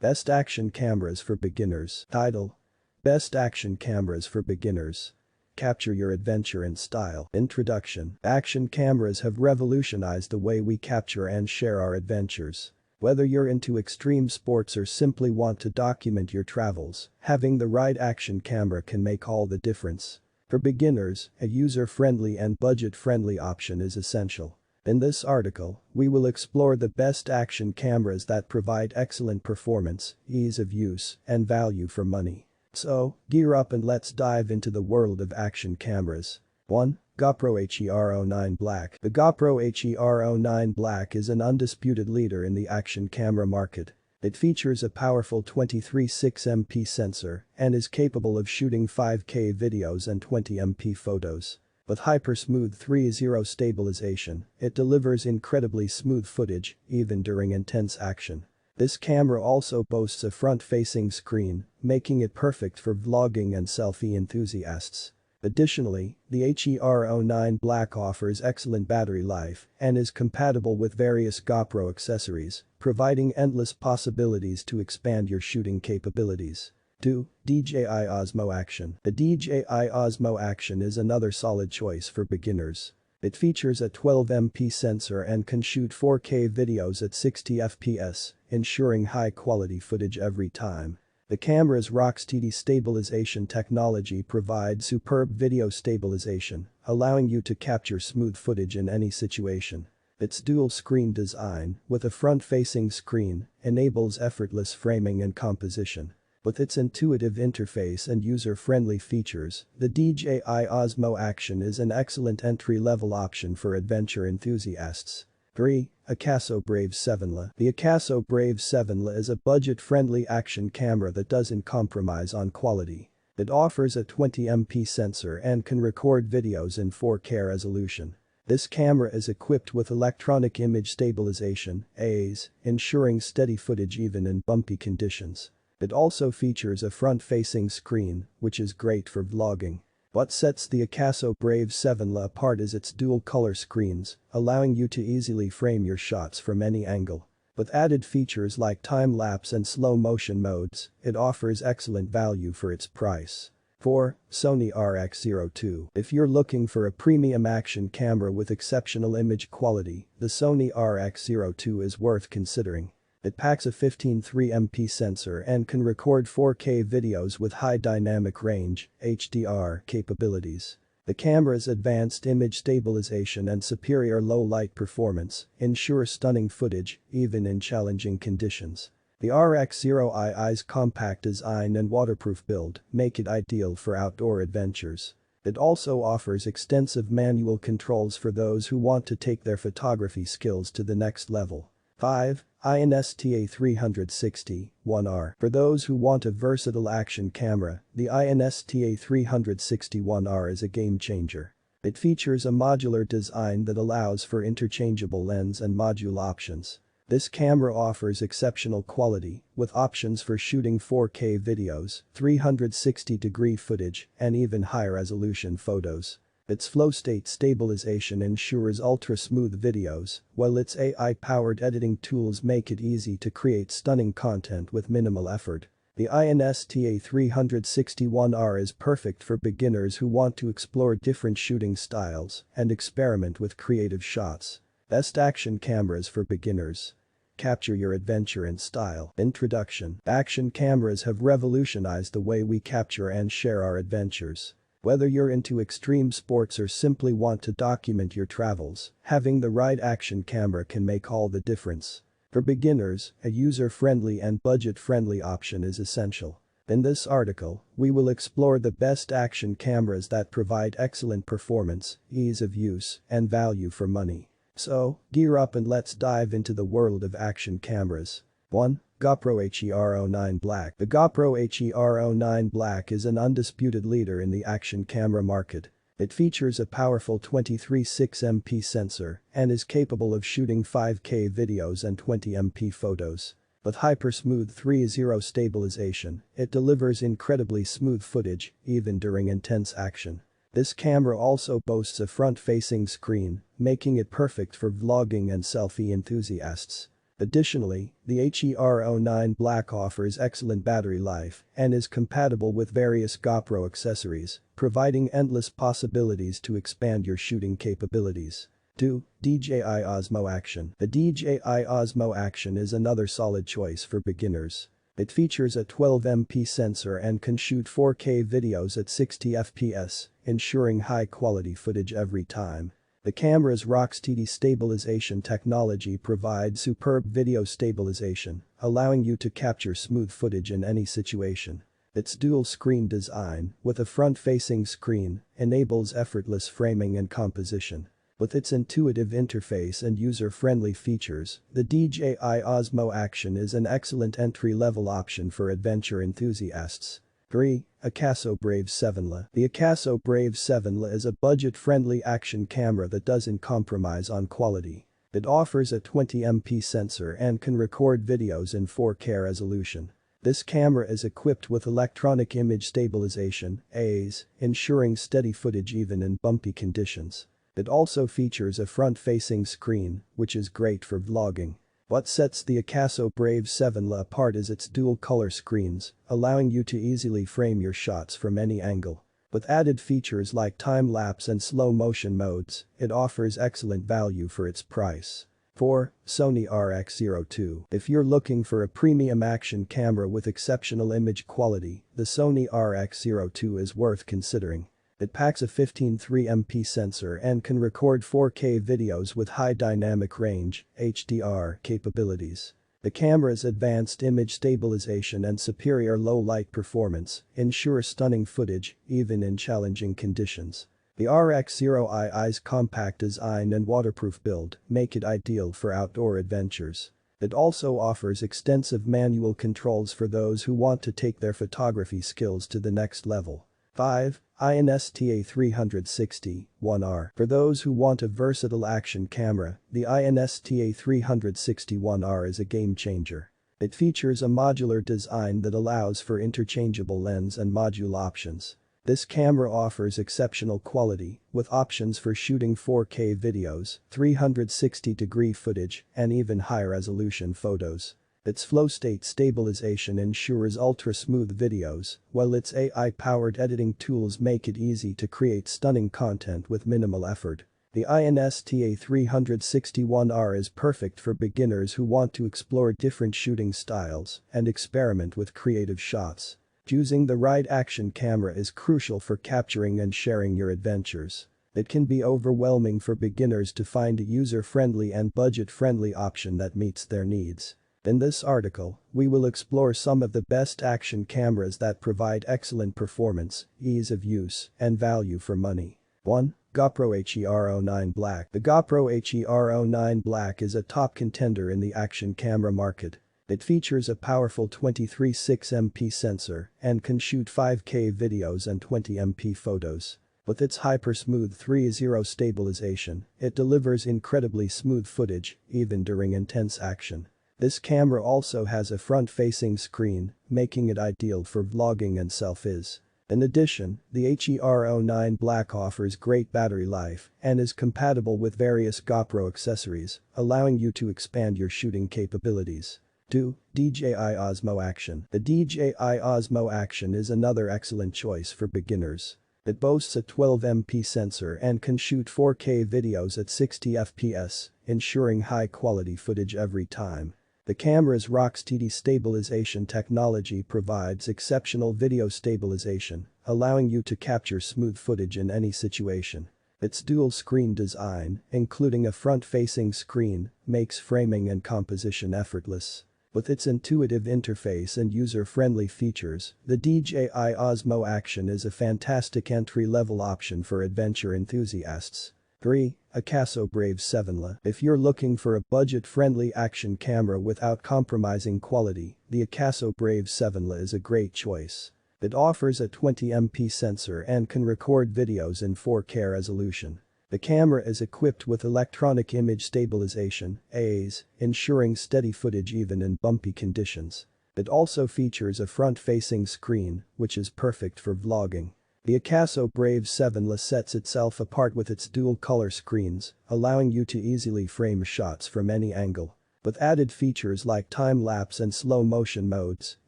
Best Action Cameras for Beginners. Title: Best Action Cameras for Beginners. Capture your adventure in style. Introduction. Action cameras have revolutionized the way we capture and share our adventures. Whether you're into extreme sports or simply want to document your travels, having the right action camera can make all the difference. For beginners, a user-friendly and budget-friendly option is essential. In this article, we will explore the best action cameras that provide excellent performance, ease of use, and value for money. So, gear up and let's dive into the world of action cameras. 1. GoPro HER09 Black. The GoPro HER09 Black is an undisputed leader in the action camera market. It features a powerful 23.6MP sensor and is capable of shooting 5K videos and 20MP photos. With hyper-smooth 3.0 stabilization, it delivers incredibly smooth footage, even during intense action. This camera also boasts a front-facing screen, making it perfect for vlogging and selfie enthusiasts. Additionally, the HER09 Black offers excellent battery life and is compatible with various GoPro accessories, providing endless possibilities to expand your shooting capabilities. 2. DJI Osmo Action. The DJI Osmo Action is another solid choice for beginners. It features a 12MP sensor and can shoot 4K videos at 60 FPS, ensuring high-quality footage every time. The camera's rocksteady stabilization technology provides superb video stabilization, allowing you to capture smooth footage in any situation. Its dual-screen design, with a front-facing screen, enables effortless framing and composition. With its intuitive interface and user-friendly features, the DJI Osmo Action is an excellent entry-level option for adventure enthusiasts. 3. Akaso Brave 7L. The Akaso Brave 7L is a budget-friendly action camera that doesn't compromise on quality. It offers a 20MP sensor and can record videos in 4K resolution. This camera is equipped with electronic image stabilization (EIS), ensuring steady footage even in bumpy conditions. It also features a front-facing screen, which is great for vlogging. What sets the Akaso Brave 7L apart is its dual-color screens, allowing you to easily frame your shots from any angle. With added features like time-lapse and slow-motion modes, it offers excellent value for its price. 4. Sony RX02. If you're looking for a premium action camera with exceptional image quality, the Sony RX02 is worth considering. It packs a 15.3MP sensor and can record 4K videos with high dynamic range (HDR) capabilities. The camera's advanced image stabilization and superior low-light performance ensure stunning footage, even in challenging conditions. The RX02's compact design and waterproof build make it ideal for outdoor adventures. It also offers extensive manual controls for those who want to take their photography skills to the next level. 5. INSTA360-1R. For those who want a versatile action camera, the INSTA360-1R is a game-changer. It features a modular design that allows for interchangeable lens and module options. This camera offers exceptional quality, with options for shooting 4K videos, 360-degree footage, and even high-resolution photos. Its flow-state stabilization ensures ultra-smooth videos, while its AI-powered editing tools make it easy to create stunning content with minimal effort. The INSTA360-1R is perfect for beginners who want to explore different shooting styles and experiment with creative shots. Best action cameras for beginners. Capture your adventure in style. Introduction. Action cameras have revolutionized the way we capture and share our adventures. Whether you're into extreme sports or simply want to document your travels, having the right action camera can make all the difference. For beginners, a user-friendly and budget-friendly option is essential. In this article, we will explore the best action cameras that provide excellent performance, ease of use, and value for money. So, gear up and let's dive into the world of action cameras. 1. GoPro HER09 Black. The GoPro HER09 Black is an undisputed leader in the action camera market. It features a powerful 23.6MP sensor and is capable of shooting 5K videos and 20MP photos. With hyper-smooth 3.0 stabilization, it delivers incredibly smooth footage, even during intense action. This camera also boasts a front-facing screen, making it perfect for vlogging and selfie enthusiasts. Additionally, the HER09 Black offers excellent battery life and is compatible with various GoPro accessories, providing endless possibilities to expand your shooting capabilities. 2. DJI Osmo Action. The DJI Osmo Action is another solid choice for beginners. It features a 12MP sensor and can shoot 4K videos at 60 FPS, ensuring high-quality footage every time. The camera's ROXTD stabilization technology provides superb video stabilization, allowing you to capture smooth footage in any situation. Its dual-screen design, with a front-facing screen, enables effortless framing and composition. With its intuitive interface and user-friendly features, the DJI Osmo Action is an excellent entry-level option for adventure enthusiasts. 3. Akaso Brave 7L. The Akaso Brave 7L is a budget-friendly action camera that doesn't compromise on quality. It offers a 20MP sensor and can record videos in 4K resolution. This camera is equipped with electronic image stabilization (AIS), ensuring steady footage even in bumpy conditions. It also features a front-facing screen, which is great for vlogging. What sets the Akaso Brave 7L apart is its dual-color screens, allowing you to easily frame your shots from any angle. With added features like time-lapse and slow-motion modes, it offers excellent value for its price. 4. Sony RX02. If you're looking for a premium action camera with exceptional image quality, the Sony RX02 is worth considering. It packs a 15.3MP sensor and can record 4K videos with high dynamic range (HDR) capabilities. The camera's advanced image stabilization and superior low-light performance ensure stunning footage even in challenging conditions. The RX02's compact design and waterproof build make it ideal for outdoor adventures. It also offers extensive manual controls for those who want to take their photography skills to the next level. 5. Insta360-1R. For those who want a versatile action camera, the Insta360-1R is a game-changer. It features a modular design that allows for interchangeable lens and module options. This camera offers exceptional quality, with options for shooting 4K videos, 360-degree footage, and even high-resolution photos. Its flow-state stabilization ensures ultra-smooth videos, while its AI-powered editing tools make it easy to create stunning content with minimal effort. The Insta360-1R is perfect for beginners who want to explore different shooting styles and experiment with creative shots. Choosing the right action camera is crucial for capturing and sharing your adventures. It can be overwhelming for beginners to find a user-friendly and budget-friendly option that meets their needs. In this article, we will explore some of the best action cameras that provide excellent performance, ease of use, and value for money. 1. GoPro HER09 Black. The GoPro HER09 Black is a top contender in the action camera market. It features a powerful 23.6MP sensor and can shoot 5K videos and 20MP photos. With its hyper-smooth 3.0 stabilization, it delivers incredibly smooth footage, even during intense action. This camera also has a front-facing screen, making it ideal for vlogging and selfies. In addition, the HER09 Black offers great battery life and is compatible with various GoPro accessories, allowing you to expand your shooting capabilities. 2. DJI Osmo Action. The DJI Osmo Action is another excellent choice for beginners. It boasts a 12MP sensor and can shoot 4K videos at 60 FPS, ensuring high-quality footage every time. The camera's ROXTD stabilization technology provides exceptional video stabilization, allowing you to capture smooth footage in any situation. Its dual-screen design, including a front-facing screen, makes framing and composition effortless. With its intuitive interface and user-friendly features, the DJI Osmo Action is a fantastic entry-level option for adventure enthusiasts. 3. Akaso Brave 7L. If you're looking for a budget-friendly action camera without compromising quality, the Akaso Brave 7L is a great choice. It offers a 20MP sensor and can record videos in 4K resolution. The camera is equipped with electronic image stabilization (AIS), ensuring steady footage even in bumpy conditions. It also features a front-facing screen, which is perfect for vlogging. The Akaso Brave 7L sets itself apart with its dual-color screens, allowing you to easily frame shots from any angle. With added features like time-lapse and slow-motion modes,